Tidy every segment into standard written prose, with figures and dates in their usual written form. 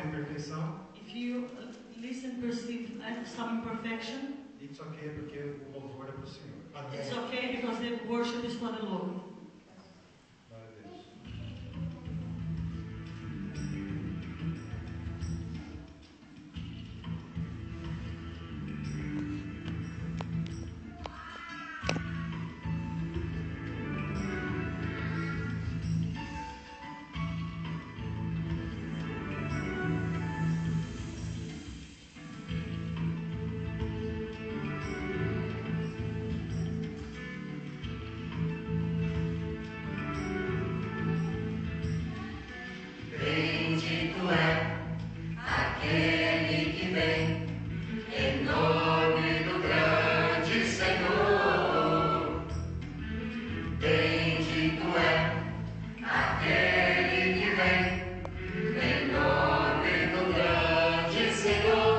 imperfeição, if you listen and perceive some imperfection, it's okay porque o louvor é para o Senhor. it's okay because the worship is for the Lord. Glória a Deus. Bendito é aquele que vem em nome do grande Senhor. Bendito é aquele que vem em nome do grande Senhor.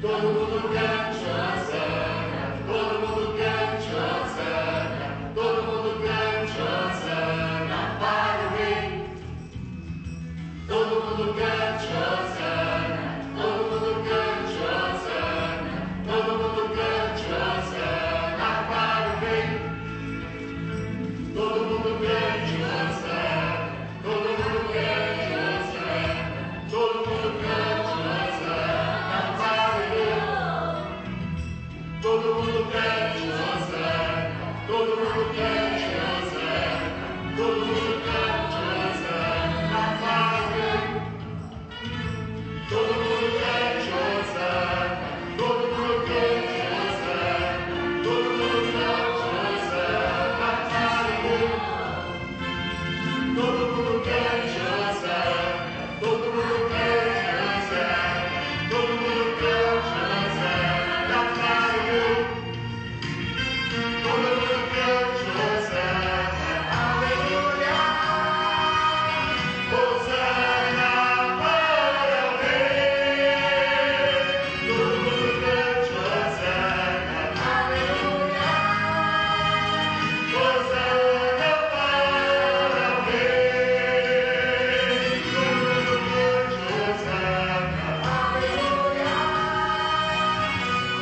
Todo mundo cante Hosana, todo mundo cante Hosana, todo mundo cante Hosana para o Rei. Todo mundo cante Hosana, todo mundo cante Hosana, todo mundo cante Hosana para o Rei. Todo mundo cante Hosana, todo mundo cante Hosana, todo mundo cante Hosana para o Rei. Todo mundo cante Hosana, todo mundo cante Hosana, todo mundo cante Hosana para o Rei. Todo mundo cante Hosana, todo mundo cante Hosana, todo mundo cante Hosana para o Rei. Todo mundo cante Hosana, todo mundo cante Hosana, todo mundo cante Hosana para o Rei. Todo mundo cante Hosana, aleluia. Hosana para o Rei. Todo mundo cante Hosana, aleluia. Hosana para o Rei. Todo mundo cante Hosana, aleluia.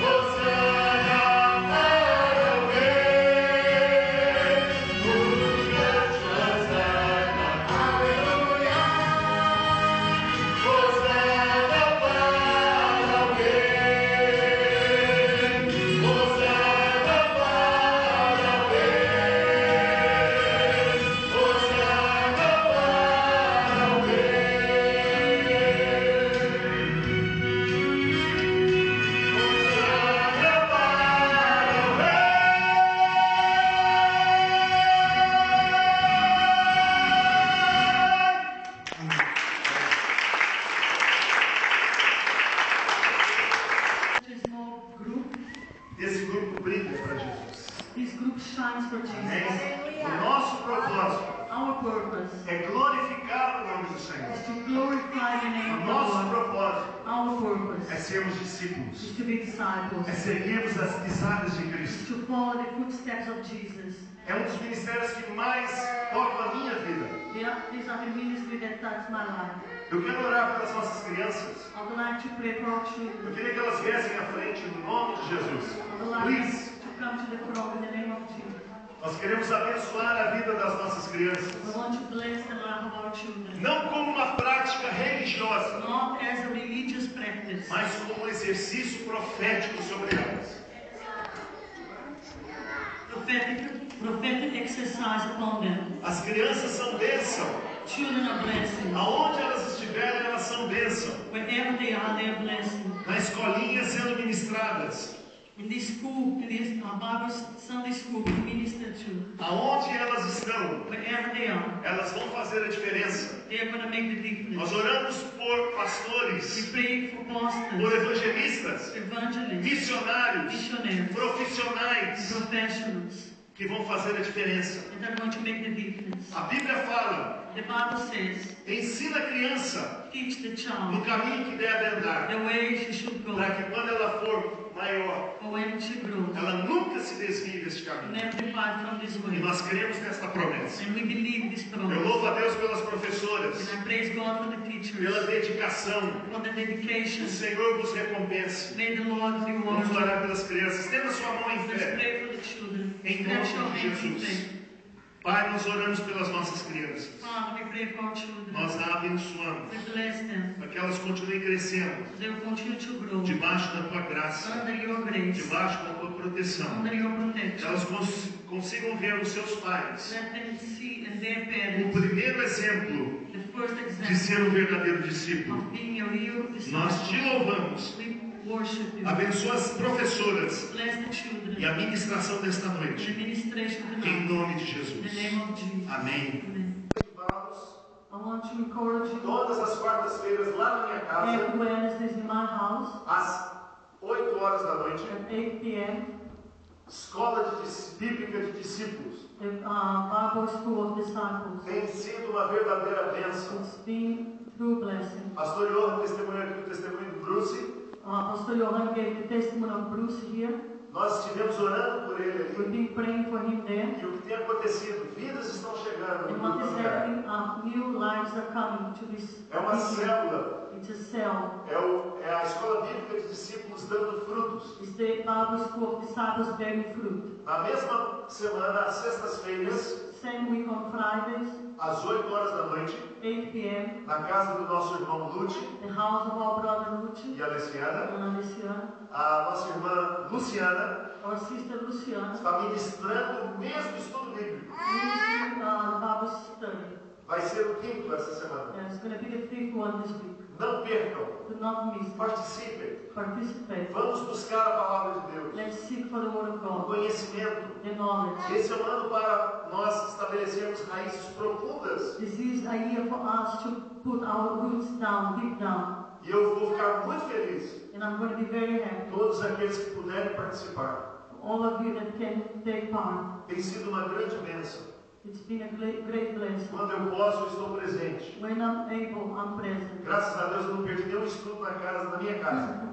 Hosana para o Rei. Todo mundo cante Hosana, aleluia. Hosana para o Rei. Hosana para o Rei. Hosana para o There's no group. Esse grupo brilha para Jesus. This group shines for Jesus. Amém? O nosso propósito Our purpose é glorificar o nome do Senhor. is to glorify the name O of the nosso Lord. propósito Our purpose é sermos discípulos, is to be disciples, é seguirmos as pisadas de is Cristo. to follow the footsteps of Jesus. É um dos ministérios que mais tocam a minha vida. These are the ministry that touch my life. Eu quero orar pelas nossas crianças. I would like to pray for our Eu children. queria que elas viessem à frente no nome de Jesus. I would like Please. to come to the throne in the name of Jesus. Nós queremos abençoar a vida das nossas crianças. We want to bless the life of our children. Não como uma prática religiosa, Not as a religious practice, mas como um exercício profético sobre elas. prophetic exercise upon them. As crianças são bênção. Children are blessing. Aonde elas estiverem, elas são bênção. Wherever they are blessing. Na escolinha sendo ministradas. In this school, in this Bible Sunday school, we minister to. Aonde elas estão, Wherever they are, elas vão fazer a diferença. they are going to make the Nós difference. oramos por We pastores, pray for por pastors, evangelistas, evangelists, missionários, missionaries, profissionais professionals que vão fazer a diferença. that are going to make the difference. A Bíblia fala, The Bible says, ensina a criança teach the no child caminho que deve andar, the way she should go, para que quando ela for maior, or when she grows. ela nunca se desvie deste caminho. Never depart from this E way. nós cremos nesta promessa. And we believe this Eu promise. louvo a Deus pelas professoras, And I praise God for the teachers, pela dedicação. for the O dedication. Senhor vos recompense. May the Lord reward Vamos you. orar pelas crianças. Estenda sua mão em Let's fé. pray for the children. Em Stretch your nome de hands in Jesus. faith. Pai, nós oramos pelas nossas crianças. Father, we pray for our children. Nós a abençoamos We bless them. para que elas continuem crescendo They will continue to grow debaixo da tua graça, under your grace, debaixo da tua proteção. under your protection. Elas consigam ver os seus pais Let them see in their o parents primeiro exemplo the first de example ser um verdadeiro discípulo. of being a real Nós te disciple. louvamos. We worship you. Abençoa as professoras Bless the children. e a ministração desta The noite. administration of the Em night. nome de In the Jesus. name of Jesus. Amém. Amen. I want to encourage you Todas as quartas-feiras lá na minha casa, every Wednesdays in my house às 8 horas da noite, at 8 p.m. Escola Bíblica de Discípulos. the Bible School of Disciples. Tem sido uma verdadeira bênção. It's been true blessing. Pastor Johan testemunha aqui o testemunho do Bruce. Pastor Johan gave the testimony of Bruce here. Nós estivemos orando por ele We've ali. been praying for him there. E o que tem acontecido? Vidas estão chegando. And no what grupo is familiar. happening, new lives are coming to this. É uma meeting. célula. It's a cell. É a Escola Bíblica de Discípulos dando frutos. It's the Bible School of Disciples bearing fruit. Na mesma semana, às sextas-feiras, Same week on Fridays, às 8 horas da noite, 8 p.m., na casa do nosso irmão Lute the house of our brother Luci e Alessiana, and Alessiana, a nossa irmã Luciana our sister Luciana, está ministrando o mesmo estudo bíblico. leading the Bible study. Vai ser o quinto essa semana. Yeah, it's going to be the fifth one this week. Não percam, Do not miss it. participem. Participate. Vamos buscar a palavra de Deus, Let's seek for the Word of o God, conhecimento. the knowledge. Esse é um ano para nós estabelecermos raízes profundas. This is a year for us to put our roots down, deep down. E eu vou ficar muito feliz, And I'm going to be very happy. todos aqueles que puderem participar. All of you that can take part. Tem sido uma grande bênção. It's been a great blessing. Quando eu posso, eu estou presente. When I'm able, I'm present. Graças a Deus eu não perdi nenhum estudo na minha casa.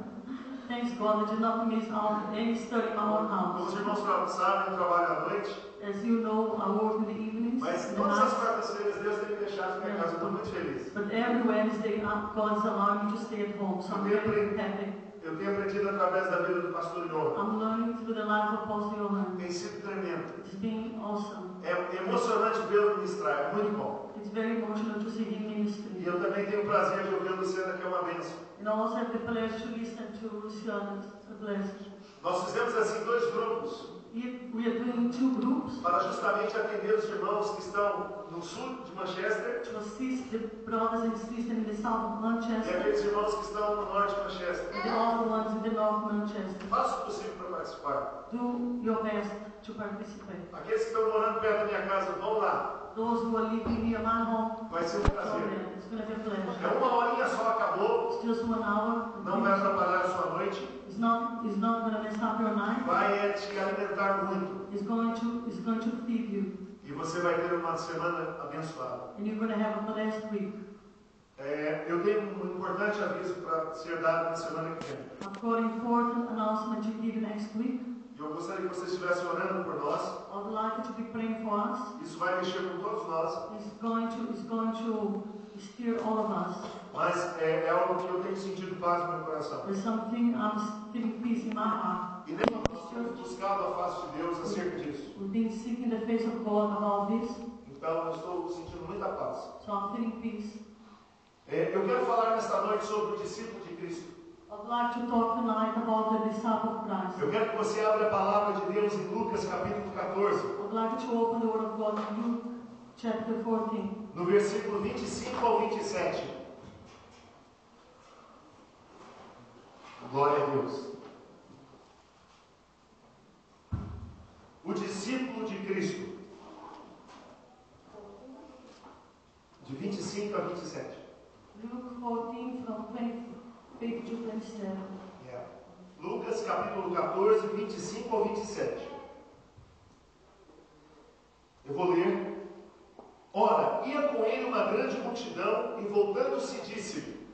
Thanks God that you not miss out any study in my own Como os house. irmãos sabem, eu trabalho à noite, As you know, I work in the evenings, mas in the todas as nights. quartas-feiras Deus tem me deixado na minha casa, eu estou muito feliz. But every Wednesday, God's allowing me to stay at home, so I'm very happy. Eu tenho aprendido através da vida do pastor Johan. I'm learning through the life of Pastor Johan. Tem sido tremendo. It's been awesome. É emocionante vê-lo ministrar, é muito bom. It's very emotional to see him E ministering. eu também tenho o prazer de ouvir a Luciana, que é uma bênção. And I also have the pleasure to listen to Luciana, a blessing. Nós fizemos assim 2 grupos, We are doing 2 groups para justamente atender os irmãos que estão no sul de Manchester to assist the brothers and sisters in the south of e Manchester aqueles irmãos que estão no norte de Manchester. and the other ones in the north of Manchester. Faça o possível para participar. Do your best to participate. Aqueles que estão morando perto da minha casa, vão lá. Those who are living near my home, Vai ser um so prazer. yeah, it's going to be a É pleasure. uma horinha só, acabou. It's just 1 hour. Não vai atrapalhar a sua noite. It's not going to mess up your night. Vai te alimentar muito. It's going to feed you, E você vai ter uma semana abençoada. and you're going to have a blessed week. Eu tenho um importante aviso para ser dado na semana que vem. I've got an important announcement to give next week. E eu gostaria que você estivesse orando por nós. I would like you to be praying for us. Isso vai mexer com todos nós. It's going to steer all of us. Mas é algo que eu tenho sentido paz no meu coração. There's something I'm feeling peace in my heart. E nem nós temos buscado a face de Deus acerca disso. We've been seeking the face of God about this, Então eu estou sentindo muita paz. so I'm feeling peace. Eu quero falar nesta noite sobre o discípulo de Cristo. I'd like to talk tonight about the disciple of Christ. Eu quero que você abra a palavra de Deus em Lucas capítulo 14, I'd like to open the Word of God in Luke chapter 14, no versículo 25 ao 27. Glória a Deus. O discípulo de Cristo. De 25 a 27. Luke 14 from 25 to 27. Lucas capítulo 14, 25 ao 27. Eu vou ler. Ora, ia com ele uma grande multidão e voltando-se disse-lhe: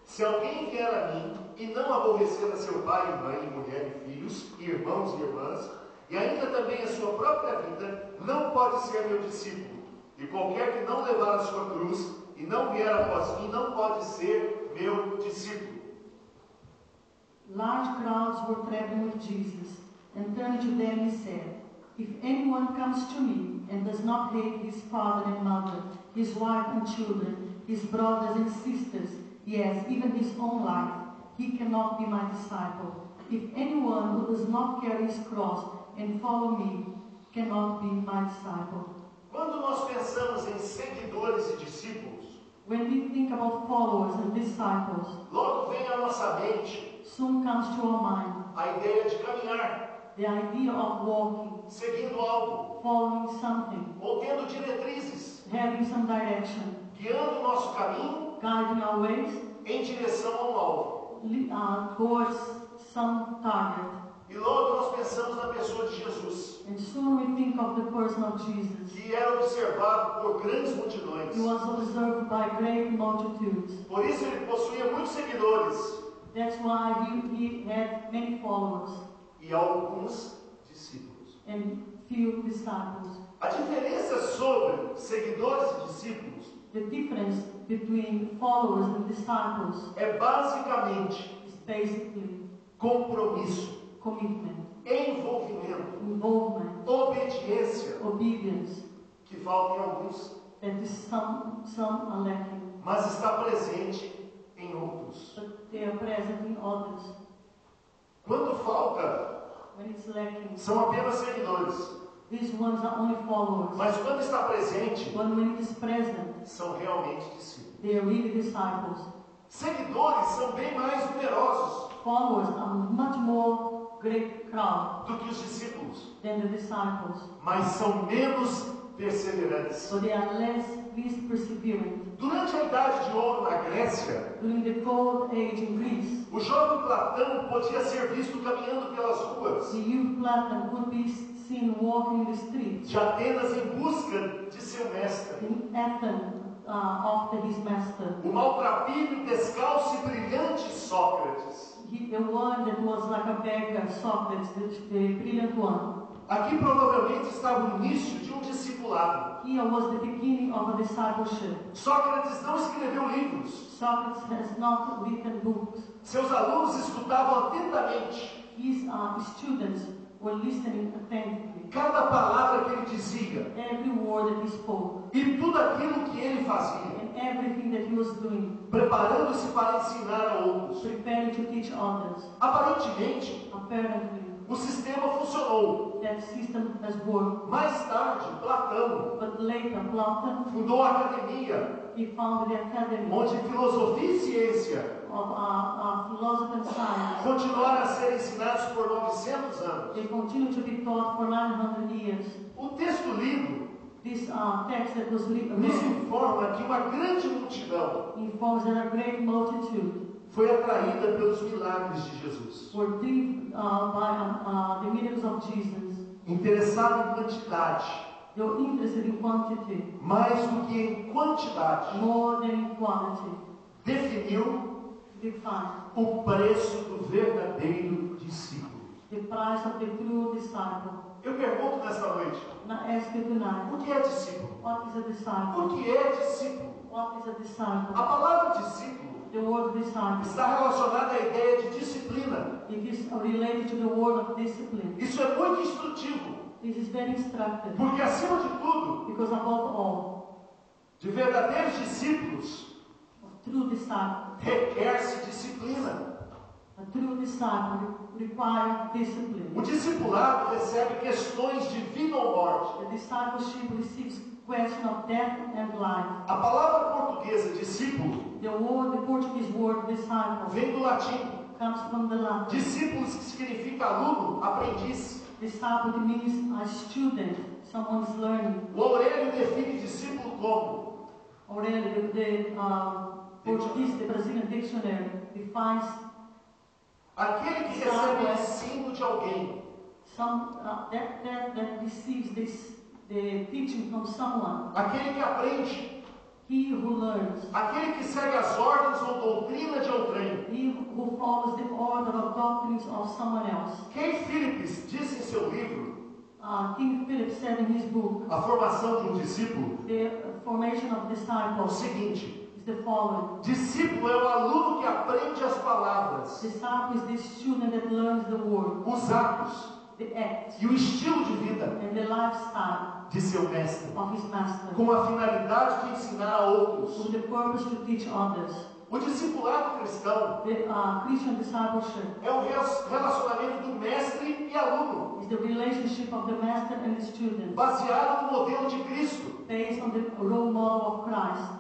Se alguém vier a mim e não aborrecer a seu pai e mãe, mulher e filhos, irmãos e irmãs, e ainda também a sua própria vida, não pode ser meu discípulo. E qualquer que não levar a sua cruz e não vier após mim, não pode ser meu discípulo. Large crowds were traveling with Jesus, and turning to them he said, "If anyone comes to me and does not hate his father and mother, his wife and children, his brothers and sisters, yes, even his own life, he cannot be my disciple. If anyone who does not carry his cross and follow me cannot be my disciple." Quando nós pensamos em seguidores e discípulos, When we think about followers and disciples, logo vem à nossa mente soon comes to our mind a ideia de caminhar, the idea of walking, seguindo algo, following something, ou tendo diretrizes, having some direction, guiando o nosso caminho guiding our ways em direção a um alvo. towards some target. E logo nós pensamos na pessoa de Jesus, And soon we think of the person of Jesus. que era observado por grandes multidões. He was observed by great multitudes. Por isso ele possuía muitos seguidores That's why he had many followers e alguns discípulos. and few disciples. A diferença sobre seguidores e discípulos The difference between followers and disciples é basicamente is basically compromisso, commitment, envolvimento, involvement, obediência, obedience. que falta em alguns, That is some are lacking, mas está presente em outros. but they are present in others. Quando falta, When it's lacking, são apenas seguidores, these ones are only followers. mas quando está presente, But when it is present, são realmente discípulos. they are really disciples. Seguidores são bem mais numerosos Followers are much more great crowd do que os discípulos, than the disciples, mas são menos perseverantes. so they are least perseverant. Durante a Idade de Ouro na Grécia, During the Gold Age in Greece, o jovem Platão podia ser visto caminhando pelas ruas the youth Platon could be seen walking in the streets de Atenas em busca de seu mestre. in Athens after his master. O maltrapilho, descalço e brilhante Sócrates. The one that was like a beggar, Socrates, the brilliant one. Aqui provavelmente estava o início de um discipulado. Here was the beginning of a discipleship. Sócrates não escreveu livros. Socrates has not written books. Seus alunos escutavam atentamente His students were listening attentively. cada palavra que ele dizia Every word that he spoke e tudo aquilo que ele fazia, and everything that he was doing, preparando-se para ensinar a outros. preparing to teach others. Aparentemente, Apparently, o sistema funcionou. that system has worked. Mais tarde, Platão But later, Platon, fundou a academia, he founded the Academy onde filosofia e ciência of Philosophy and Science. continuaram a ser ensinados por 900 anos. They continue to be taught for 900 years. O texto lido This text that was nos written informa que uma grande multidão informs that a great multitude foi atraída pelos milagres de Jesus, were driven by the miracles of Jesus. interessada em quantidade, They were interested in quantity mais do que em quantidade. more than in quality. Definiu Define o preço do verdadeiro discípulo. the price of the true disciple. Eu pergunto nesta noite, Now ask you tonight, o que é discípulo? what is a disciple? O que é discípulo? What is a disciple? A palavra discípulo The word disciple. está relacionada à ideia de disciplina. It is related to the word of discipline. Isso é muito instrutivo, This is very instructive porque acima de tudo, because above all, de verdadeiros discípulos, of true disciple, requer-se disciplina. a true disciple requires discipline. O discipulado recebe questões de vida ou morte. The discipleship receives question of death and life. A palavra portuguesa discípulo The Portuguese word disciple vem do latim. comes from the Latin. Discípulos, que significa aluno, aprendiz. Disciple means a student, someone is learning. O Aurélio define discípulo como Aurélio, the Portuguese, the Brazilian dictionary defines aquele que recebe o ensino de alguém, that receives the teaching from someone. aquele que aprende, He who learns, aquele que segue as ordens ou doutrina de alguém. who follows the order of doctrines of someone else. Ken Phillips disse em seu livro, King Philip said in his book, A Formação de um Discípulo, The Formation of o Disciples seguinte: is the following. discípulo é o aluno que aprende as palavras, Disciple is the student that learns the word, os atos the act, e o estilo de vida and the lifestyle de seu mestre, of his master, com a finalidade de ensinar a outros. with the purpose to teach others. O discipulado cristão The Christian discipleship é o relacionamento do mestre e aluno, is the relationship of the master and the student, baseado no modelo de Cristo based on the role model of Christ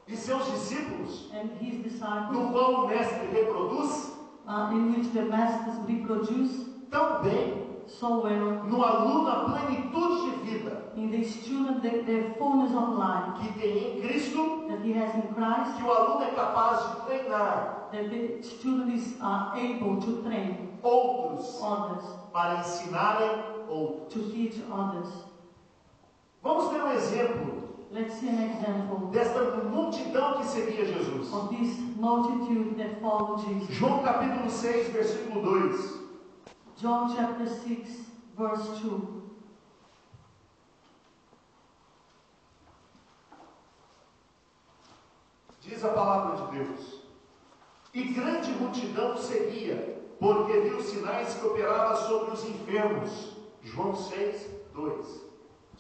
e seus discípulos, and his no disciples, qual o mestre reproduz in which the masters reproduce tão bem so well no aluno a plenitude de vida in the student the fullness of life que tem em Cristo, that he has in Christ, que o aluno é capaz de treinar that the student is able to train outros others, para ensinarem outros. to teach others. Vamos ter um exemplo Let's see an example desta multidão que seguia Jesus. of this multitude that followed Jesus. João capítulo 6, versículo 2. John chapter 6, verse 2. Diz a palavra de Deus: e grande multidão o seguia, porque viu os sinais que operava sobre os enfermos. João 6, 2.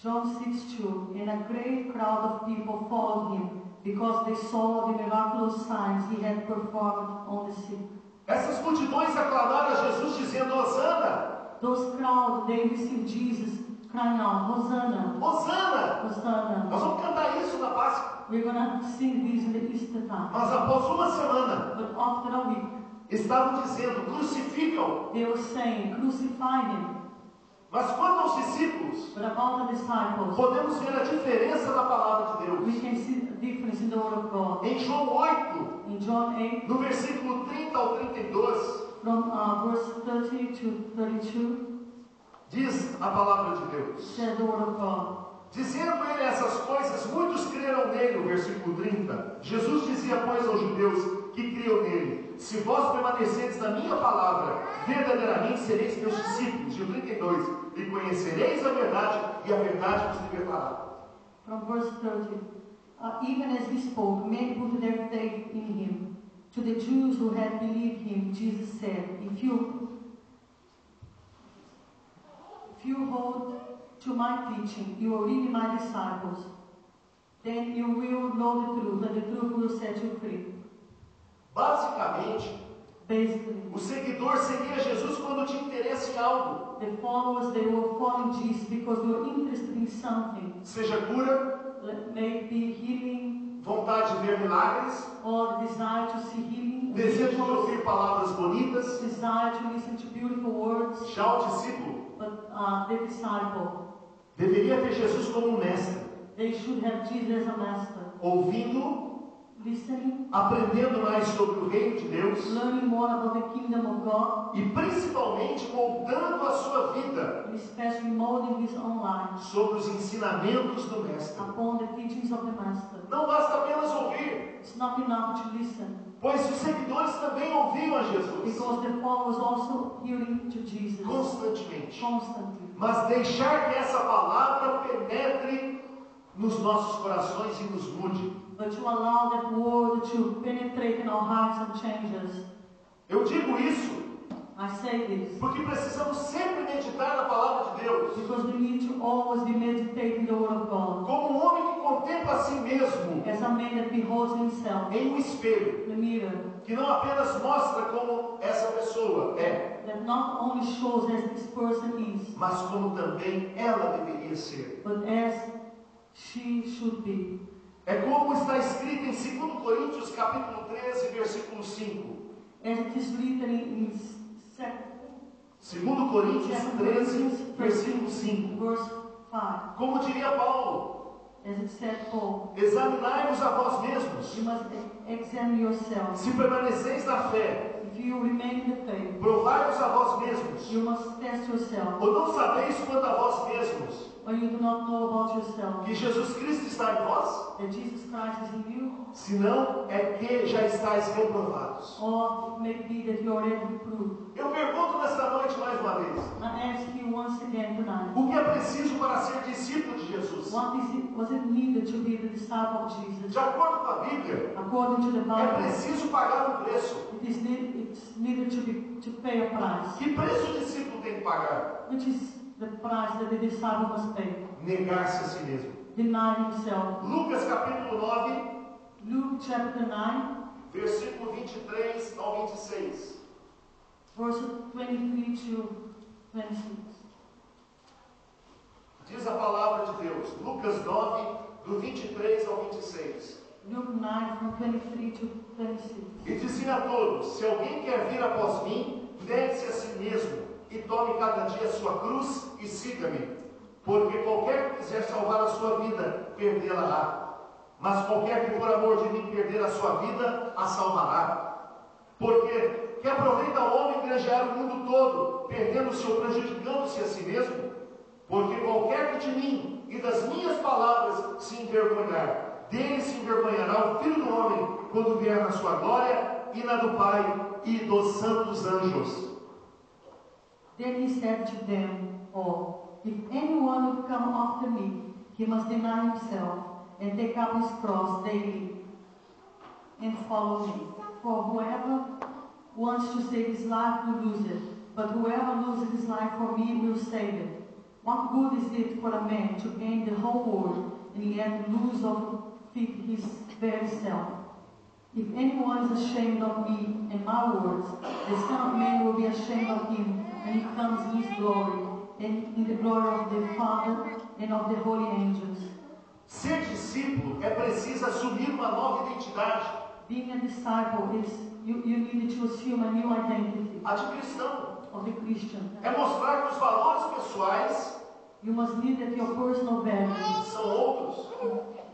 John 6:2, and a great crowd of people followed him, because they saw the miraculous signs he had performed on the sick. Essas multidões aclamaram a Jesus dizendo: Hosana, Those crowds, they received Jesus crying out, Hosanna, Hosana. Hosanna. Nós vamos cantar isso na Páscoa. We're going to sing this in the Easter time. Mas após uma semana, But after a week, estavam dizendo: crucificam. they were saying, crucify him. Mas quanto aos discípulos, But about the disciples, podemos ver a diferença da palavra de we Deus. can see the difference in the Word of God. Em João 8, In John 8, no versículo 30 ao 32, from verse 30 to 32, diz a palavra de Deus: says the Word of God. dizendo ele essas coisas, muitos creram nele. O versículo 30. Jesus dizia, pois, aos judeus que criam nele: se vós permanecerdes na minha palavra, verdadeiramente sereis meus discípulos. E o 32. E conhecereis a verdade, e a verdade vos libertará. From verse 30, even as he spoke, many put their faith in him. To the Jews who had believed him, Jesus said, If you hold to my teaching, you are really my disciples. Then you will know the truth, and the truth will set you free. Basicamente, Basically, o seguidor seguia Jesus quando tinha interesse em algo, the followers, they were following Jesus because they were interested in something. seja cura, Maybe healing, vontade de ver milagres, or desire to see healing, desejo de miracles, ouvir palavras bonitas. desire to listen to beautiful words. Já o discípulo But the disciple, deveria ter Jesus como um mestre, they should have Jesus as a master, ouvindo, listening, aprendendo mais sobre o reino de Deus learning more about the kingdom of God, e principalmente moldando a sua vida and especially molding his own life sobre os ensinamentos do mestre. upon the teachings of the master. Não basta apenas ouvir, It's not enough to listen, pois os seguidores também ouviam a Jesus because the followers also hearing to Jesus constantemente. constantly. Mas deixar que essa palavra penetre nos nossos corações e nos mude. But to allow that word to penetrate in our hearts and change us. Eu digo isso I say this porque precisamos sempre meditar na palavra de Deus. because we need to always be meditating the word of God. Como um homem que contempla a si mesmo As a man that beholds himself em um espelho, in the mirror, que não apenas mostra como essa pessoa é, that not only shows as this person is, mas como também ela deveria ser. but as she should be. É como está escrito em 2 Coríntios capítulo 13, versículo 5. As it is written in 2 Coríntios 13, Corinthians versículo 5. verse 5. Como diria Paulo: As it said, Paul, examinai-vos a vós mesmos, you must examine yourself. se permaneceis na fé, If you remain in the faith, provai-vos a vós mesmos. you must test yourself. Ou não sabeis quanto a vós mesmos or you do not know about yourself que Jesus Cristo está em vós? that Jesus Christ is in you, Se não, é que já estáis reprovados. or it may be that you already proved. Eu pergunto nesta noite mais uma vez: I ask you once again tonight, o que é preciso para ser discípulo de Jesus? was it needed to be the disciple of Jesus? De acordo com a Bíblia, According to the é Bible, preciso pagar um preço. it's needed to pay a price. Que preço o discípulo tem que pagar? Which is the price that the disciple must pay. Negar-se a si mesmo. Deny himself. Lucas capítulo 9, Luke chapter 9, versículo 23 ao 26. verses 23 to 26. Diz a palavra de Deus, Lucas 9, do 23 ao 26. Luke 9, from 23 to 26. E dizia a todos: se alguém quer vir após mim, negue-se a si mesmo, e tome cada dia a sua cruz e siga-me. Porque qualquer que quiser salvar a sua vida, perdê-la-á. Mas qualquer que por amor de mim perder a sua vida, a salvará. Porque que aproveita o homem granjear o mundo todo, perdendo-se ou prejudicando-se a si mesmo? Porque qualquer que de mim e das minhas palavras se envergonhar, dele se envergonhará o Filho do Homem, quando vier na sua glória, e na do Pai e dos santos anjos. Then he said to them all, if anyone would come after me, he must deny himself and take up his cross daily and follow me. For whoever wants to save his life will lose it, but whoever loses his life for me will save it. What good is it for a man to gain the whole world and yet lose or forfeit his very self? If anyone is ashamed of me and my words, the Son of Man will be ashamed of him when he comes in his glory, and in the glory of the Father and of the holy angels. Ser discípulo é preciso assumir uma nova identidade. Being a disciple is you need to assume a new identity A de cristão. of the Christian. É mostrar que os valores pessoais You must need that your personal values, são outros.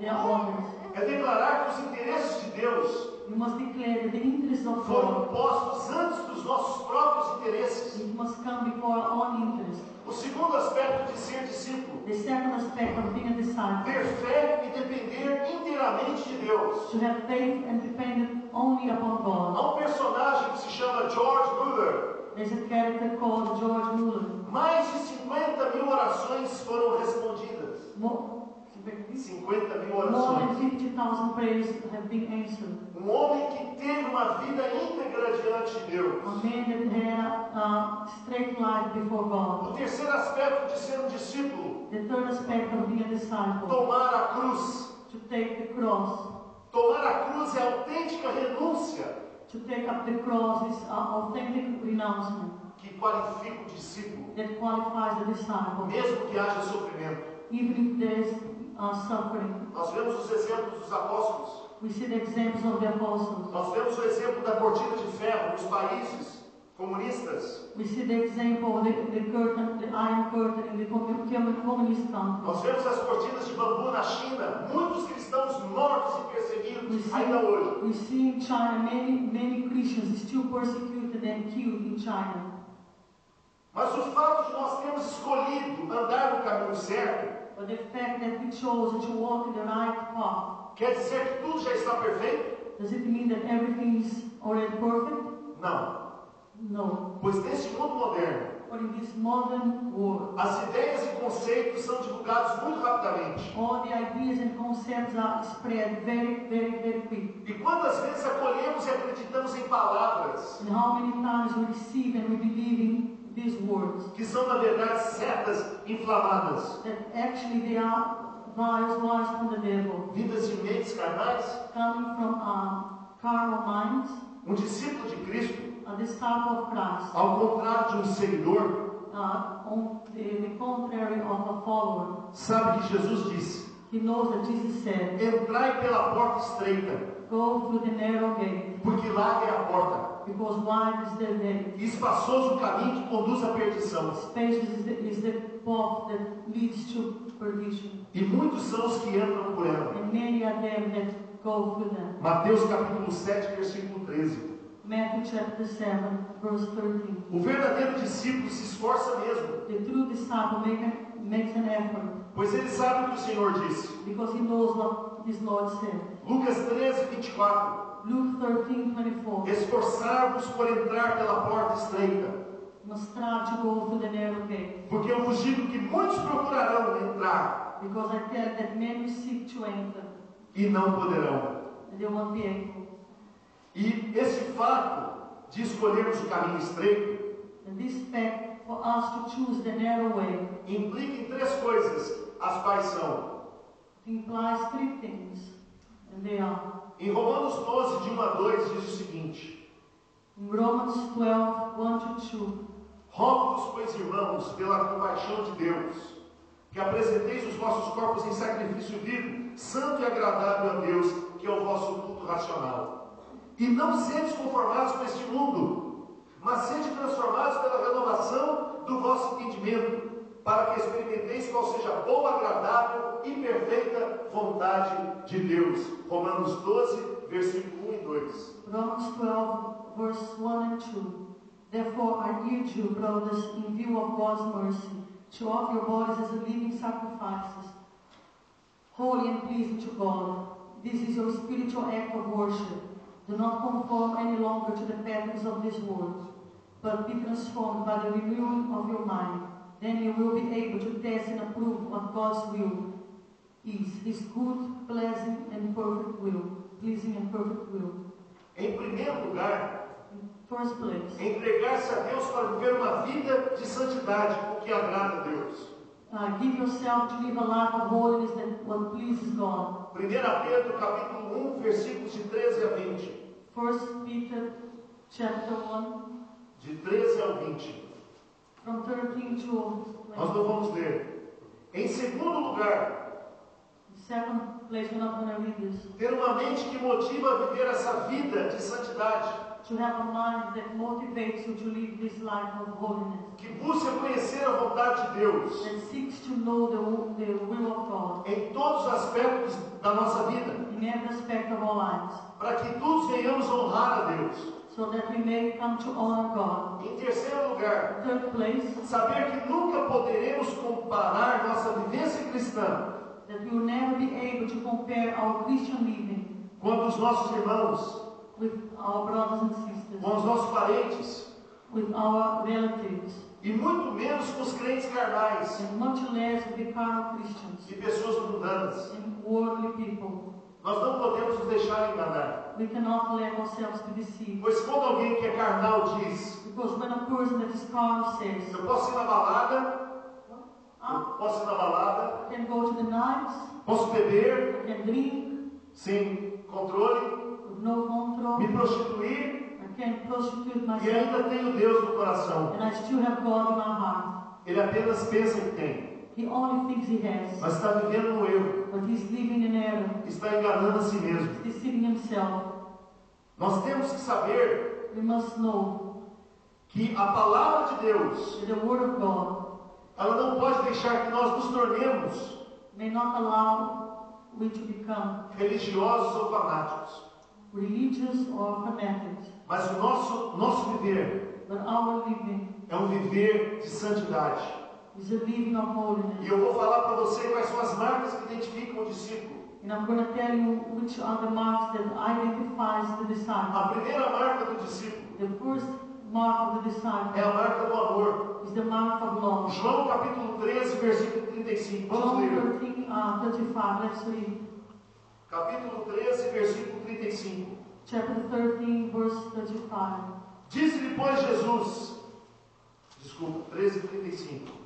they are others. É declarar que os interesses de Deus You must declare that the interests of foram God, postos antes dos nossos próprios interesses. it must come before our own interest. O segundo aspecto de ser discípulo: The second aspect of being a disciple, ter fé e depender inteiramente de Deus. to have faith and depend only upon God. Há um personagem que se chama George Muller. There's a character called George Muller. Mais de 50 mil orações foram respondidas. More 50 mil than orações. 50,000 prayers have been answered. Um homem que teve uma vida íntegra diante de Deus. A man that had a straight life before God. O terceiro aspecto de ser um discípulo: The third aspect of being a disciple, tomar a cruz. to take the cross. Tomar a cruz é autêntica renúncia To take up the cross is an authentic renouncement que qualifica o discípulo, that qualifies the disciple, mesmo que haja sofrimento. even if there is suffering. Nós vemos os exemplos dos apóstolos. We see the examples of the apostles. Nós vemos o exemplo da cortina de ferro nos países comunistas. We see the example of the curtain, the iron curtain in the communist countries. Nós vemos as cortinas de bambu na China. Muitos cristãos mortos e perseguidos ainda hoje. We see in China many Christians still persecuted and killed in China. Mas o fato de nós termos escolhido andar no caminho certo, But the fact that we chose to walk in the right path, quer dizer que tudo já está perfeito? does it mean that everything is already perfect? Não. No. Pois neste mundo moderno, But in this modern world, as ideias e conceitos são divulgados muito rapidamente. all the ideas and concepts are spread very quick. E quantas vezes acolhemos e acreditamos em palavras And how many times we receive and we believe in these words, que são, na verdade, setas inflamadas, that actually they are vials from the devil, vindas de mentes carnais? coming from carnal minds. Um discípulo de Cristo, A disciple of Christ, ao contrário de um seguidor, on the contrary of a follower, sabe que Jesus disse: he knows that Jesus said, entrai pela porta estreita, go through the narrow gate, porque larga é a porta, because wide is the gate, e espaçoso o caminho que conduz à perdição, spacious is the path that leads to perdition, e muitos são os que entram por ela. and many are them that go through them. Mateus capítulo 7, versículo 13. Matthew chapter 7, verse 13. O verdadeiro discípulo se esforça mesmo. The true disciple makes an effort pois ele sabe o que o Senhor disse. because he knows what his Lord said. Lucas 13:24. Luke 13:24. Esforçar-vos por entrar pela porta estreita, Must strive to go through the narrow gate, porque eu vos digo que muitos procurarão entrar because I tell you that many seek to enter e não poderão. and they won't be able. E esse fato de escolhermos o caminho estreito And this fact for us to choose the narrow way implica em três coisas, as quais são: implies three things, and they are em Romanos 12, de 1 a 2, diz o seguinte: in Romans 12:1-2. rogo-vos, pois, irmãos, pela compaixão de Deus, que apresenteis os vossos corpos em sacrifício vivo, santo e agradável a Deus, que é o vosso culto racional. E não sedes conformados com este mundo, mas sede transformados pela renovação do vosso entendimento, para que experimenteis qual seja a boa, agradável e perfeita vontade de Deus. Romanos 12, versículo 1 e 2. Romans 12:1-2. Therefore I urge you, brothers, in view of God's mercy, to offer your bodies as a living sacrifices, holy and pleasing to God. This is your spiritual act of worship. Do not conform any longer to the patterns of this world, but be transformed by the renewing of your mind. Then you will be able to test and approve what God's will is, His good, pleasing and perfect will. Pleasing and perfect will. Em primeiro lugar, In first place, entregar-se a Deus para viver uma vida de santidade, o que agrada a Deus. give yourself to live a life of holiness that what pleases God. 1 Pedro capítulo 1, versículos de 13 a 20. 1 Peter chapter 1, De 13 ao 20. from 13 to Nós não 20. vamos ler. Em segundo lugar, Second place, we're not going to read this. ter uma mente que motiva a viver essa vida de santidade, To have a mind that motivates you to live this life of holiness. que busca conhecer a vontade de Deus That seeks to know the will of God em todos os aspectos da nossa vida, in every aspect of our lives. para que todos venhamos honrar a Deus. So that we may come to honor God. Em terceiro lugar, Third place, saber que nunca poderemos comparar nossa vivência cristã that we will never be able to compare our Christian living com a dos nossos irmãos, with our brothers and sisters, com os nossos parentes, with our relatives, e muito menos com os crentes carnais and much less with the carnal Christians e pessoas mundanas. and worldly people. Nós não podemos nos deixar enganar, We cannot let ourselves be deceived. pois quando alguém que é carnal diz: Because when a person that is carnal says, eu posso ir na balada, I can go to the nights, posso beber I can drink sem controle, with no control, me prostituir I can prostitute e myself, ainda tenho Deus no coração. and I still have God in my heart. Ele apenas pensa que tem, He only thinks he has, mas está vivendo no erro, but he's living in error, está enganando a si mesmo. he's deceiving himself. Nós temos que saber We must know que a palavra de Deus, that the Word of God ela não pode deixar que nós nos tornemos may not allow we to become religiosos ou fanáticos, religious or fanatics, mas o nosso viver but our living é um viver de santidade. is a living of E holiness. eu vou falar para você quais são as marcas que identificam o discípulo. And I'm going to tell you which are the marks that identifies the disciple. A primeira marca do discípulo The first mark of the é a disciple marca do amor. is the mark of love. João capítulo 13, versículo 35. Vamos John ler. 13:35. Let's read. Capítulo 13, versículo 35. Chapter 13, verse 35. Disse-lhe, pois, Jesus, 13, 35.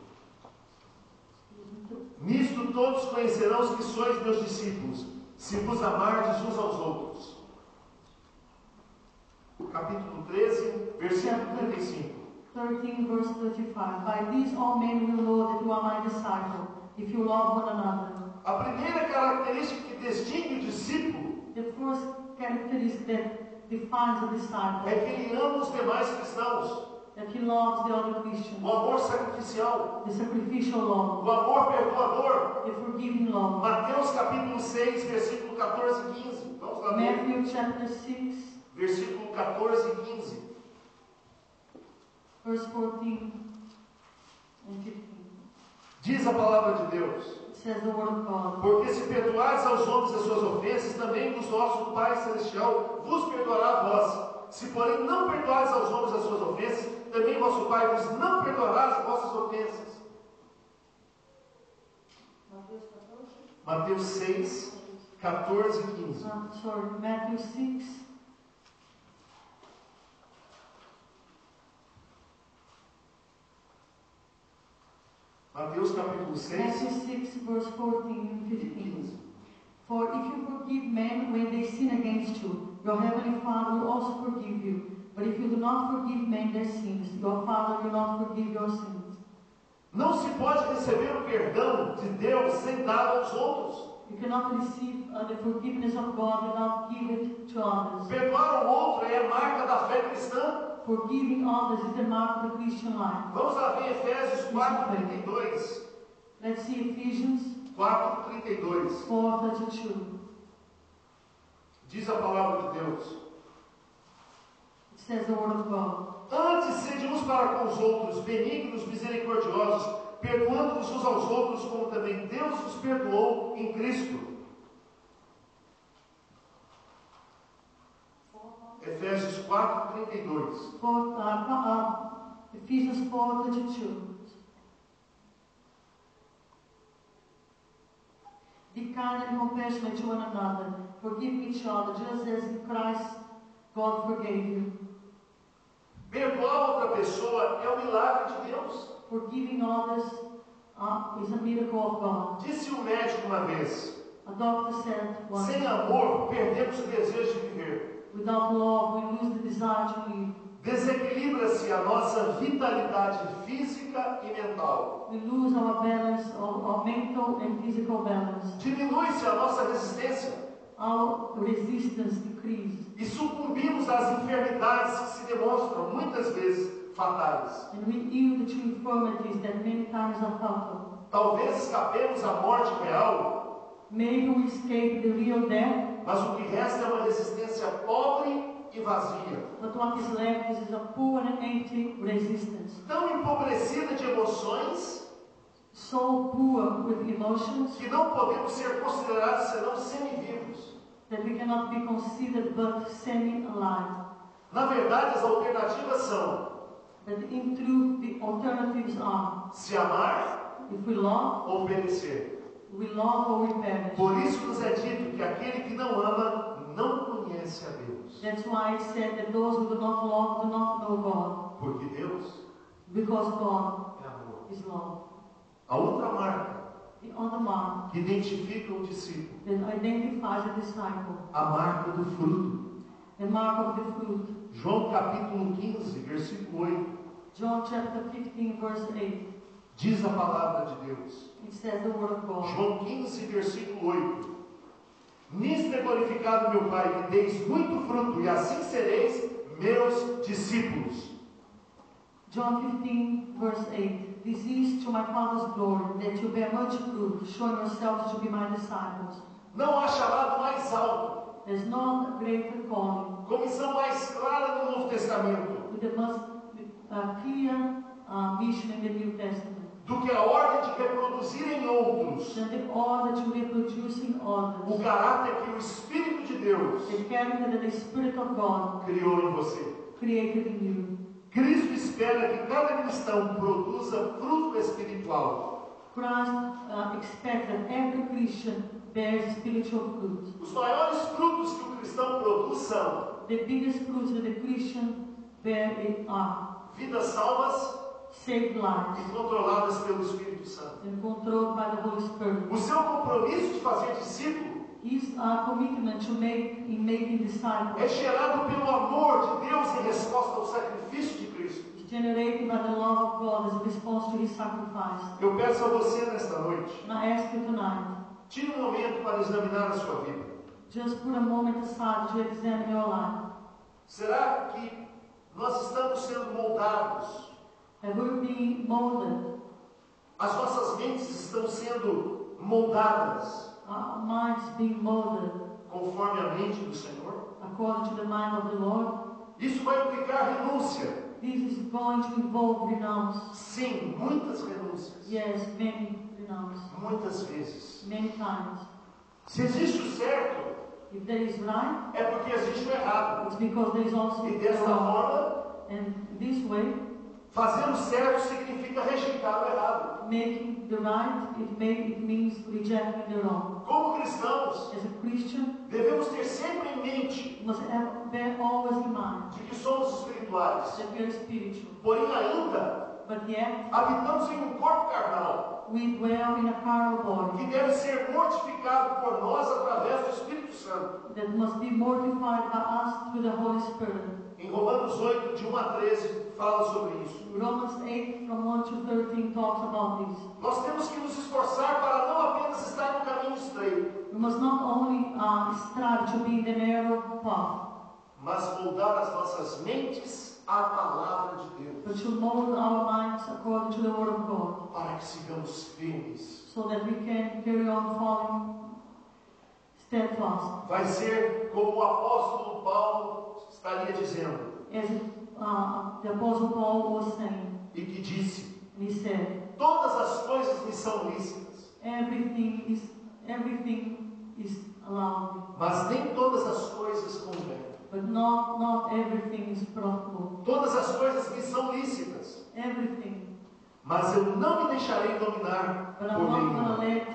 Nisto todos conhecerão que sois meus discípulos, se vos amardes uns aos outros. Capítulo 13, versículo 35. 13, verse 35. By this all men will know that you are my disciple, if you love one another. A primeira característica que distingue o discípulo The first characteristic that defines a disciple, é que ele ama os demais cristãos. that he loves the other Christians, O amor sacrificial, the sacrificial love, o amor perdoador. the forgiving love. Mateus capítulo 6, versículo 14 e 15. Vamos lá ver. Matthew chapter 6, Versículo 14 e 15. verse 14 and 15. Diz a palavra de Deus: It says the word of God. porque se perdoares aos homens as suas ofensas, também o vosso Pai Celestial vos perdoará a vós. Se porém não perdoares aos homens as suas ofensas, também vosso Pai vos não perdoará as vossas ofensas. Mateus 6, 14 e 15. Matthew 6. Mateus capítulo 6 Matthew 6, verse 14 and e 15. 15. For if you forgive men when they sin against you, your heavenly Father will also forgive you. But if you do not forgive men their sins, your Father will not forgive your sins. Não se pode receber o perdão de Deus sem dar aos outros. You cannot receive the forgiveness of God without giving it to others. Perdoar o outro é a marca da fé cristã. Forgiving others is the mark of the Christian life. Vamos lá ver Efésios 4:32. Let's see Ephesians 4:32. 4:32. Diz a palavra de Deus: It says the word of God. antes sede uns para com os outros, benignos, misericordiosos, perdoando-vos uns aos outros, como também Deus vos perdoou em Cristo. Efésios 4:32. Ephesians 4:32. Be kind and compassionate to one another, forgiving each other, just as in Christ God forgave you. Perdoar outra pessoa é um milagre de Deus. Forgiving others is a miracle of God. Disse um médico uma vez: A doctor said once, sem amor, perdemos o desejo de viver. without love, we lose the desire to live. Desequilibra-se a nossa vitalidade física e mental. We lose our balance, our mental and physical balance. Diminui-se a nossa resistência. Our resistance decreases. E sucumbimos às enfermidades que se demonstram muitas vezes fatais. And we yield to infirmities that many times are fatal. Talvez escapemos à morte real, Maybe we escape the real death, mas o que resta é uma resistência pobre e vazia, but what is left is a poor and empty resistance. tão empobrecida de emoções So poor with emotions que não podemos ser considerados senão semivivos. that we cannot be considered but semi-alive. Na verdade, as alternativas são But in truth, the alternatives are, se amar if we love, ou perecer. we love or we perish. Por isso nos é dito que aquele que não ama não conhece a Deus. That's why it said that those who do not love do not know God, Porque Deus because God é amor. is love. A outra marca The other mark que identifica o discípulo, that identifies a disciple, a marca do fruto. the mark of the fruit. João capítulo 15, versículo 8, John chapter 15, verse 8. diz a palavra de Deus. It says the word of God. João 15, versículo 8. Nisto é glorificado meu Pai, que deis muito fruto, e assim sereis meus discípulos. John 15, verse 8. This is to my Father's glory, that you bear much fruit, showing yourselves to be my disciples. Não há chamado mais alto, There's no greater calling, comissão mais clara no Novo Testamento, with the most clear mission in the New Testament, do que a ordem de reproduzir em outros than the order to reproduce in o others, caráter que o Espírito de Deus the character that the Spirit of God criou em você. created in you. Cristo espera que cada cristão produza fruto espiritual. Christ expects that every Christian bears spiritual fruit. Os maiores frutos que o cristão produz são The biggest fruits that the Christian bear are vidas salvas saved lives e controladas pelo Espírito Santo. and controlled by the Holy Spirit. O seu compromisso de fazer discípulo His commitment to making é disciples gerado pelo amor de Deus em resposta ao sacrifício de Cristo. is generated by the love of God as a response to His sacrifice. Eu peço a você nesta noite, And I ask you tonight, tire um momento para examinar a sua vida. just put a moment aside to examine your life. Será que nós estamos sendo moldados? Have we been molded? As nossas mentes estão sendo moldadas Our minds being molded conforme a mente do Senhor? according to the mind of the Lord? Isso vai implicar renúncia. This is going going to involve renounce. Sim, muitas renúncias. Yes, many renounce. Muitas vezes. Many times. Se existe o certo, If there is right, é porque existe o errado. it's because there is also E desta wrong. forma, And this way, fazer o certo significa rejeitar o errado. making the right, it means rejecting the wrong. Como cristãos, As a Christian, devemos ter sempre em mente we must bear always in mind de que somos espirituais. that we are spiritual. Porém, ainda But yet, habitamos em um corpo carnal we dwell in a carnal body que deve ser mortificado por nós através do Espírito Santo. that must be mortified by us through the Holy Spirit. Em Romanos 8, de 1 a 13, fala sobre isso. Romans 8 from 1 to 13 talks about this. Nós temos que nos esforçar para não apenas estar no caminho estreito, We must not only strive to be in the narrow path, mas moldar as nossas mentes à palavra de but Deus, to mold our minds according to the Word of God, para que sigamos firmes. so that we can carry on falling steadfast. Vai ser como o apóstolo Paulo estaria dizendo, As the Apostle Paul was saying, e que disse: and he said, todas as coisas me são lícitas, everything is allowed, mas nem todas as coisas convêm. but not everything is profitable. Todas as coisas me são lícitas, Everything, mas eu não me deixarei dominar but por I'm not going nenhuma. to let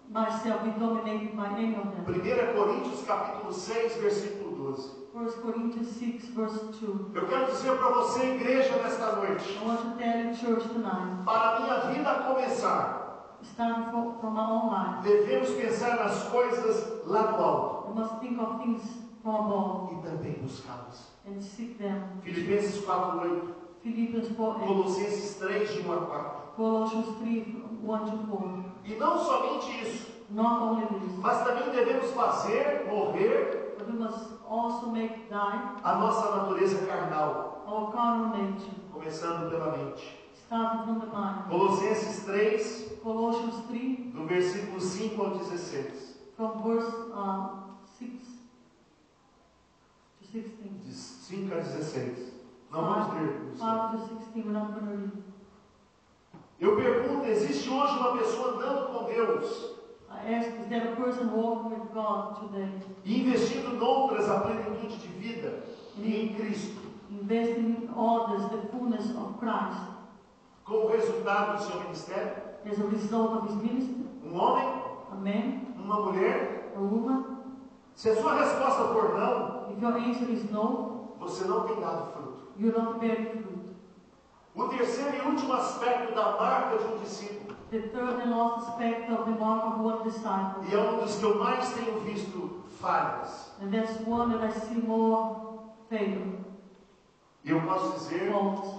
myself be dominated by any of them. 1 Coríntios capítulo 6, versículo 12. 1 Corinthians 6 verse 2. Eu quero dizer para você, igreja, nesta noite, I want to tell you, church, tonight, para a minha vida começar, starting from my own life, devemos pensar nas coisas lá do alto we must think of things from above e também buscá-las. and seek them. Filipenses 4:8, Philippians 4:8, Colossenses 3, de 1 a 4. Colossians 3 1 to 4. E não somente isso, Not only this, mas também devemos fazer morrer but we must also make die a nossa natureza carnal, our carnal nature, começando pela mente. starting from the mind. Colossenses 3, Colossians 3 do versículo 5 ao 16. from verse 6 to 16. De 5 a 16. Não vamos ler. 5 to 16, we're not going to read. Eu pergunto, existe hoje uma pessoa andando com Deus I ask, is there a person walking with God today, e investindo noutras a plenitude de vida e em Cristo, investing in others the fullness of Christ como resultado do seu ministério? as a result of his ministry? Um homem? A man, Uma mulher? a woman? Se a sua resposta for não, If your answer is no, você não tem dado fruto. you're not bearing fruit. O terceiro e último aspecto da marca de um discípulo, The third and last aspect of the mark of one disciple, e é um dos que eu mais tenho visto falhas, and that's one that I see more failure, e eu posso dizer faults.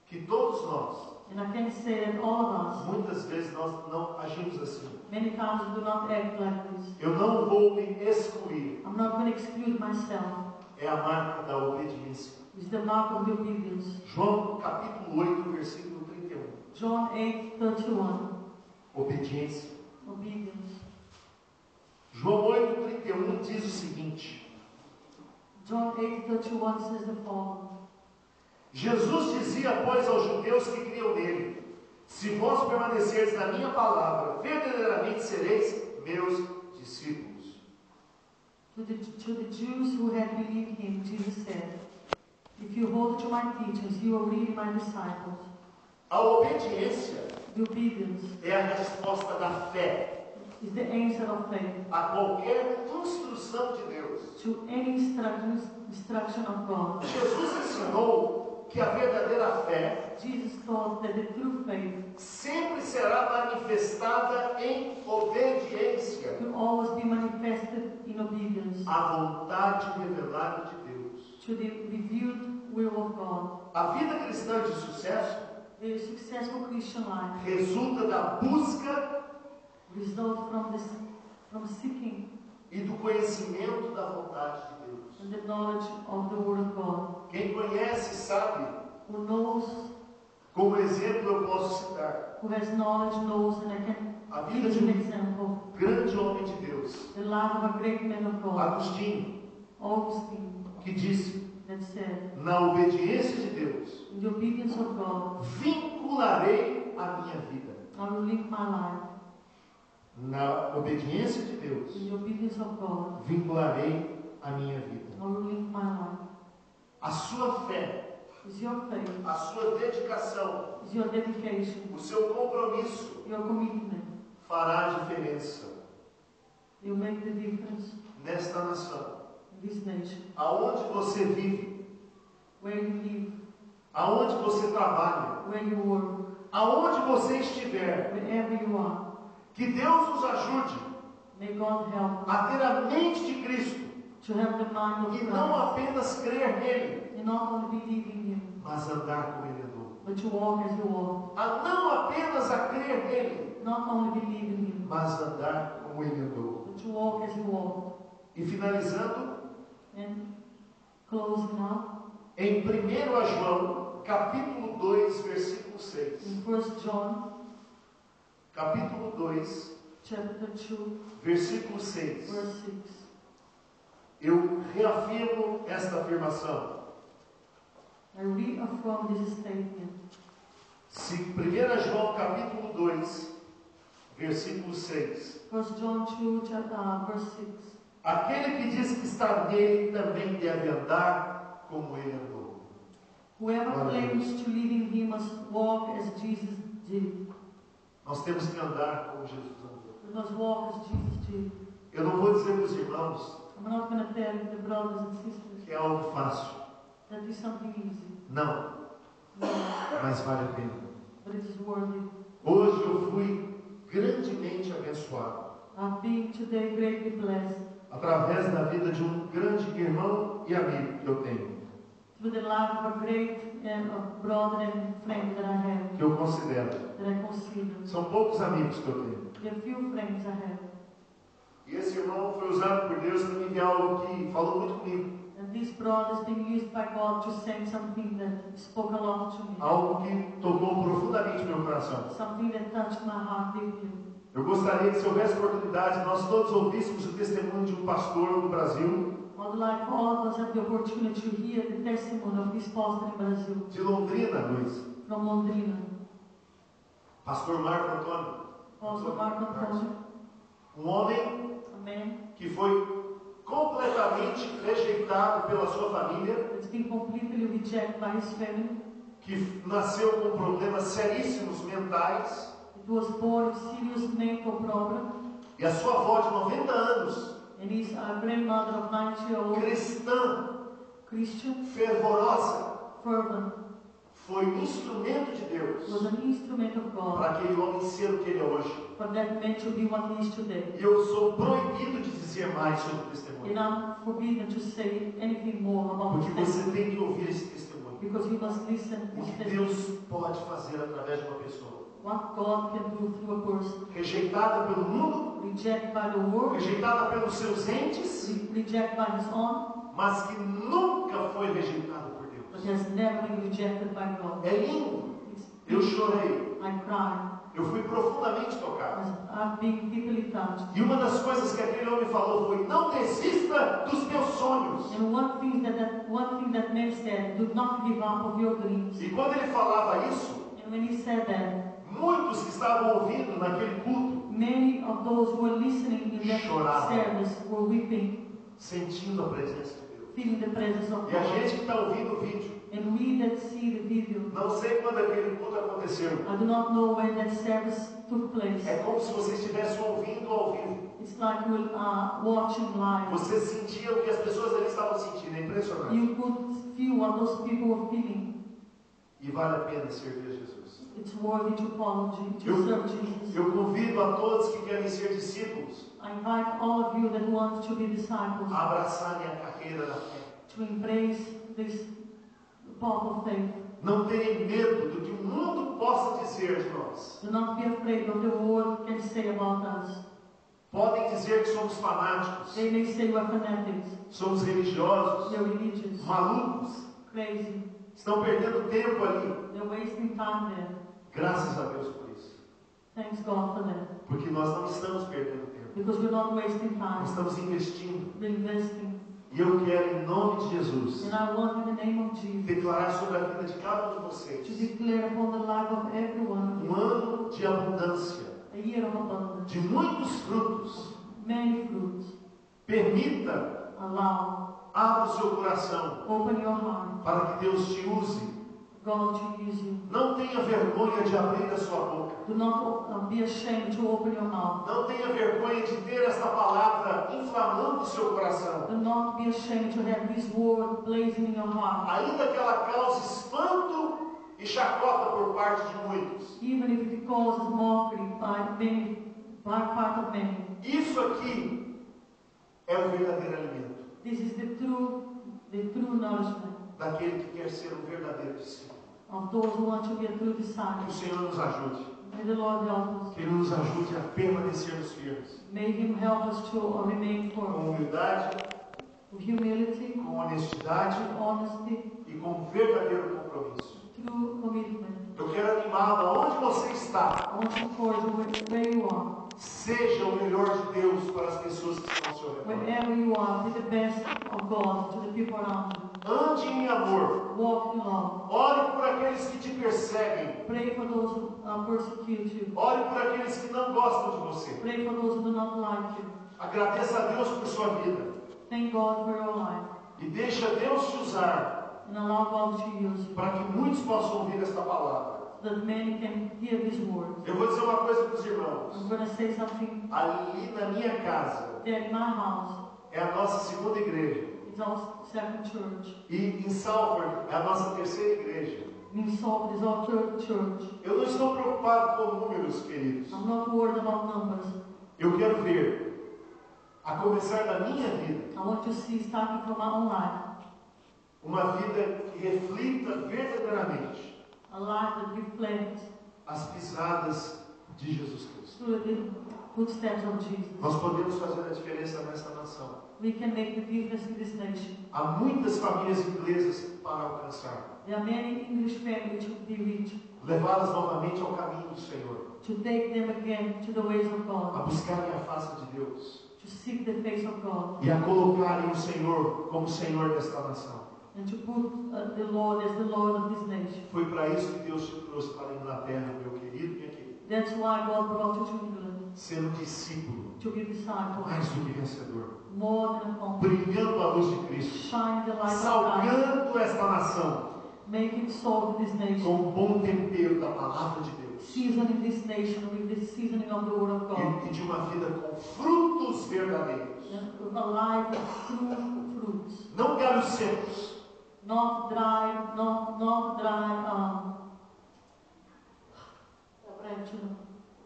que todos nós, And I can say that all of us, muitas vezes nós não agimos assim. many times we do not act like this. Eu não vou me excluir. I'm not going to exclude myself. É a marca da obediência. It's the mark of the obedience. João capítulo 8, versículo 31. John 8:31. Obediência. Obedience. João 8:31 diz o seguinte: John 8:31 says the following. Jesus dizia, pois, aos judeus que criam nele: se vós permanecerdes na minha palavra, verdadeiramente sereis meus discípulos. To the Jews who had believed him, Jesus said, if you hold to my teachings, you are really my disciples. A obediência The obedience é a resposta da fé is the answer of faith a qualquer instrução de Deus. to any instruction of God. Jesus ensinou que a verdadeira fé Jesus taught that the true faith sempre será manifestada em obediência will always be manifested in obedience à vontade revelada de Deus. to the revealed will of God. A vida cristã de sucesso The successful Christian life resulta da busca results from seeking e do conhecimento da vontade de Deus. and the knowledge of the Word of God. Quem conhece sabe, Who knows, como exemplo eu posso citar who has knowledge knows, and I can a vida give de you an um example. grande homem de Deus, The life of a great man of God, Agostinho, Augustine, que disse: that said, na obediência de Deus, in the obedience of God, vincularei a minha vida. I will live my life. Na obediência de Deus, In the obedience of God, vincularei a minha vida. I will live my life. A sua fé, Is your faith, a sua dedicação, is your dedication, o seu compromisso your commitment, fará a diferença will make the difference nesta nação. in this nation. Aonde você vive, Where you live, aonde você trabalha, where you work, aonde você estiver, wherever you are. que Deus nos ajude May God help a ter a mente de Cristo to have the mind of e não Christ, apenas crer nele, and not only believe in Him, mas andar como ele andou. but to walk as He walked. A não apenas a crer nele, Not only believe in Him, mas andar como ele andou. but to walk as He walked. E finalizando, And closing now, em 1 João, capítulo 2, versículo 6. in 1 John Capítulo 2, chapter 2, versículo 6. verse 6. Eu reafirmo esta afirmação. I reaffirm this statement. Se 1 João, capítulo 2, versículo 6. 1 John 2, verse 6. Aquele que diz que está nele também deve andar como ele andou. Whoever Glória a claims to live in Him must walk as Jesus did. Nós temos que andar como Jesus andou. We must walk as Jesus did. Eu não vou dizer para os irmãos I'm not going to tell the brothers and sisters que é algo fácil. that is something easy. Não, No, mas vale a pena. but it is worthy. Hoje eu fui grandemente abençoado I've been today greatly blessed através da vida de um grande irmão e amigo que eu tenho, through the life of a great brother and friend that I have, que eu considero. that I consider. São poucos amigos que eu tenho. There are few friends I have. E esse irmão foi usado por Deus para me enviar algo que falou muito comigo. And this brother has been used by God to send something that spoke a lot to me. Algo que tocou profundamente meu coração. Something that touched my heart deeply. Eu gostaria que, se houvesse oportunidade, nós todos ouvíssemos o testemunho de um pastor no Brasil, I would like for all of us have the opportunity to hear the testimony of this pastor in Brazil, de Londrina, Luiz. from Londrina. Pastor Marco Antônio. Pastor Marco Antonio, Um homem a man que foi completamente rejeitado pela sua família, that's been completely rejected by his family. que nasceu com problemas seríssimos mentais, It was born with serious mental problem, e a sua avó de 90 anos, and his grandmother of 90-year-old cristã, Christian, fervorosa, fervent, foi um instrumento de Deus was an instrument of God para aquele homem ser o que ele é hoje. for that man to be what he is today. E eu sou proibido de dizer mais sobre o And testemunho, I'm forbidden to say anything more about porque this você testimony, tem que ouvir esse testemunho. because you must listen to O this que testimony. Deus pode fazer através de uma pessoa What God can do through a person rejeitada pelo mundo, rejected by the world, rejeitada pelos seus entes, rejected by his own, mas que nunca foi rejeitado por but Deus. has never been rejected by God. É lindo. It's Eu chorei. I cried. Eu fui profundamente tocado. I've been deeply touched. E uma das coisas que aquele homem falou foi: não desista dos teus sonhos. And one thing that man said, do not give up of your dreams. E quando ele falava isso, And when he said that, muitos que estavam ouvindo naquele culto, many of those who were listening in that Choravam. service were weeping, sentindo a presença de Deus. feeling the presence of E a God. gente que está ouvindo o vídeo, And we that see the video, não sei quando aquele culto aconteceu. I do not know when that service took place. É como se você estivesse ouvindo ao vivo. It's like we're watching live. Você sentia o que as pessoas ali estavam sentindo. É impressionante. You could feel what those people were feeling. E vale a pena servir a Jesus. It's worthy to follow Jesus, to Eu- serve Jesus. Eu convido a todos que querem ser discípulos I invite all of you that want to be disciples a abraçarem a carreira da fé. to embrace this path of faith. Não tenham medo do que o mundo possa dizer de nós. Do not be afraid of the world can say about us. Podem dizer que somos fanáticos, They may say we're fanatics, somos religiosos, they're religious, malucos, crazy, estão perdendo tempo ali. they're wasting time there. Graças a Deus por isso. Thanks God for that. Porque nós não estamos perdendo tempo. Because we're not wasting Nós time, estamos investindo. we're investing. E eu quero, em nome de Jesus, And I want in the name of Jesus declarar sobre a vida de cada um de to vocês declare upon the life of everyone um ano de abundância, a year of abundance, de muitos frutos. many fruits. Permita, Allow, abra o seu coração open your heart, para que Deus te use. God to use you. Não tenha vergonha de abrir a sua boca. Do not be ashamed to open your mouth. Não tenha vergonha de ter esta palavra inflamando o seu coração. Do not be ashamed to have this word blazing in your heart. Ainda que ela cause espanto e chacota por parte de muitos. Even if it causes mockery by part of many. Isso aqui é o verdadeiro alimento This is the true nourishment daquele que quer ser um verdadeiro discípulo. of those who want to be a true Que o disciple. Senhor nos ajude. May the Lord help us. Que Ele nos ajude a permanecermos firmes. May Him help us to remain Com firm humildade, with humility, com honestidade with honesty, e com verdadeiro compromisso. true commitment. Eu quero animá-lo aonde você está. I want to encourage you where you are. Seja o melhor de Deus para as pessoas que estão ao seu redor. Wherever you are, be the best of God to the people around you. Ande em amor. Walk in love. Ore por aqueles que te perseguem. Pray for those who persecute you. Ore por aqueles que não gostam de você. Pray for those who do not like you. Agradeça a Deus por sua vida. Thank God for your life. E deixa Deus te usar And allow God to use you. para que muitos possam ouvir esta palavra. So that many can hear these words. Eu vou dizer uma coisa para os irmãos. I'm going to say something Ali na minha casa there in my house. é a nossa segunda igreja. It's our second church. E em Salford é a nossa terceira igreja. In Salt is our third church. Eu não estou preocupado com números, queridos. I'm not worried about numbers. Eu quero ver, a começar da minha vida, I want to see, starting from my own life, uma vida que reflita verdadeiramente a life that reflects as pisadas de Jesus Cristo. through the footsteps of Jesus. Nós podemos fazer a diferença nesta nação. We can make the difference in this nation. Há muitas famílias inglesas para alcançar. There are many English families to be reached, Levá-las novamente ao caminho do Senhor. to take them again to the ways of A God, buscarem a face de Deus. to seek the face of God, E a colocarem o Senhor como Senhor desta nação. and to put the Lord as the Lord of this nation. Foi para isso que Deus te trouxe para a Inglaterra, meu querido e minha querida. That's why God brought you to England, Ser um discípulo, to be disciples, mais do que vencedor. more than a conqueror. Brilhando a luz de Cristo. Shine the light of God, Salgando esta nação making salt in this nation, com o bom tempero da palavra de Deus. seasoning this nation with the seasoning of the Word of God, E de uma vida com frutos verdadeiros. and with a life of true fruits, Não galhos secos. not dry,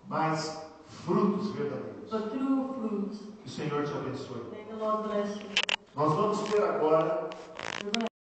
Mas frutos verdadeiros. but true fruits. Que o Senhor te abençoe. May the Lord bless you. Nós vamos ter agora